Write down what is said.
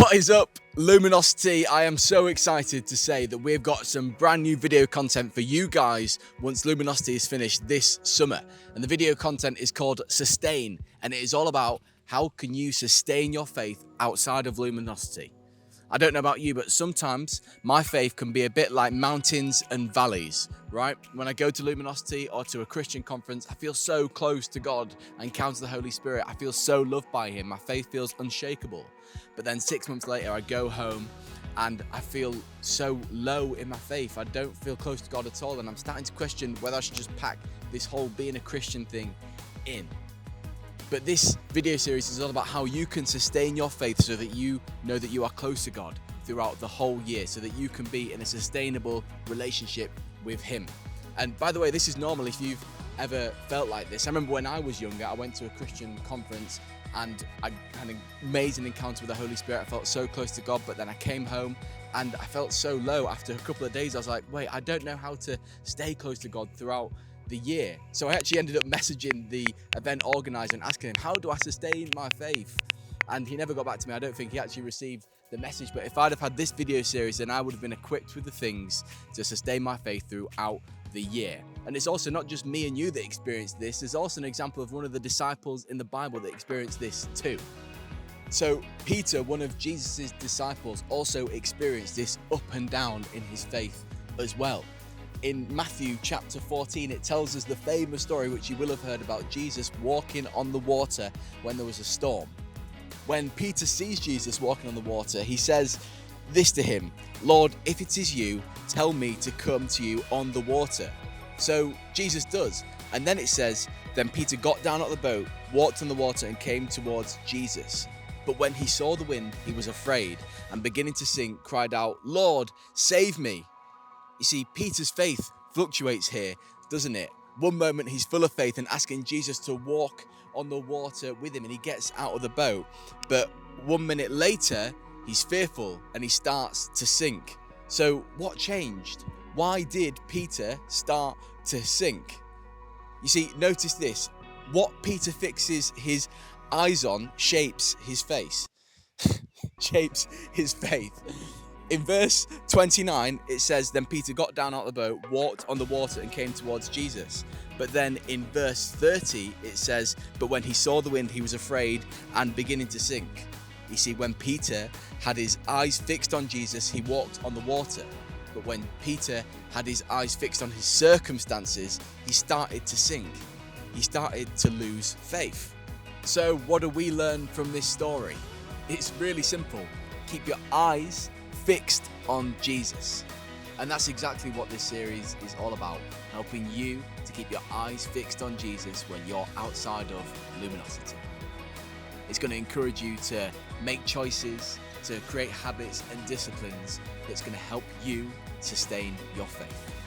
What is up, Luminosity? I am so excited to say that we've got some brand new video content for you guys once Luminosity is finished this summer. And the video content is called Sustain, and it is all about how can you sustain your faith outside of Luminosity. I don't know about you, but sometimes my faith can be a bit like mountains and valleys, right? When I go to Luminosity or to a Christian conference, I feel so close to God and encounter the Holy Spirit. I feel so loved by Him. My faith feels unshakable. But then 6 months later, I go home and I feel so low in my faith. I don't feel close to God at all. And I'm starting to question whether I should just pack this whole being a Christian thing in. But this video series is all about how you can sustain your faith so that you know that you are close to God throughout the whole year, so that you can be in a sustainable relationship with Him. And by the way, this is normal if you've ever felt like this. I remember when I was younger, I went to a Christian conference and I had an amazing encounter with the Holy Spirit. I felt so close to God, but then I came home and I felt so low. After a couple of days, I was like, wait, I don't know how to stay close to God throughout the year. So I actually ended up messaging the event organizer and asking him, how do I sustain my faith? And he never got back to me. I don't think he actually received the message, but if I'd have had this video series, then I would have been equipped with the things to sustain my faith throughout the year. And it's also not just me and you that experienced this. There's also an example of one of the disciples in the Bible that experienced this too. So Peter, one of Jesus's disciples, also experienced this up and down in his faith as well. In Matthew chapter 14, it tells us the famous story, which you will have heard, about Jesus walking on the water when there was a storm. When Peter sees Jesus walking on the water, he says this to him, "Lord, if it is you, tell me to come to you on the water." So Jesus does. And then it says, then Peter got down out of the boat, walked on the water and came towards Jesus. But when he saw the wind, he was afraid and beginning to sink, cried out, "Lord, save me." You see, Peter's faith fluctuates here, doesn't it? One moment he's full of faith and asking Jesus to walk on the water with him and he gets out of the boat. But 1 minute later, he's fearful and he starts to sink. So what changed? Why did Peter start to sink? You see, notice this. What Peter fixes his eyes on shapes his face. Shapes his faith. In verse 29, it says, then Peter got down out of the boat, walked on the water and came towards Jesus. But then in verse 30, it says, but when he saw the wind, he was afraid and beginning to sink. You see, when Peter had his eyes fixed on Jesus, he walked on the water. But when Peter had his eyes fixed on his circumstances, he started to sink. He started to lose faith. So what do we learn from this story? It's really simple. Keep your eyes fixed on Jesus. And that's exactly what this series is all about, helping you to keep your eyes fixed on Jesus when you're outside of Luminosity. It's going to encourage you to make choices, to create habits and disciplines that's going to help you sustain your faith.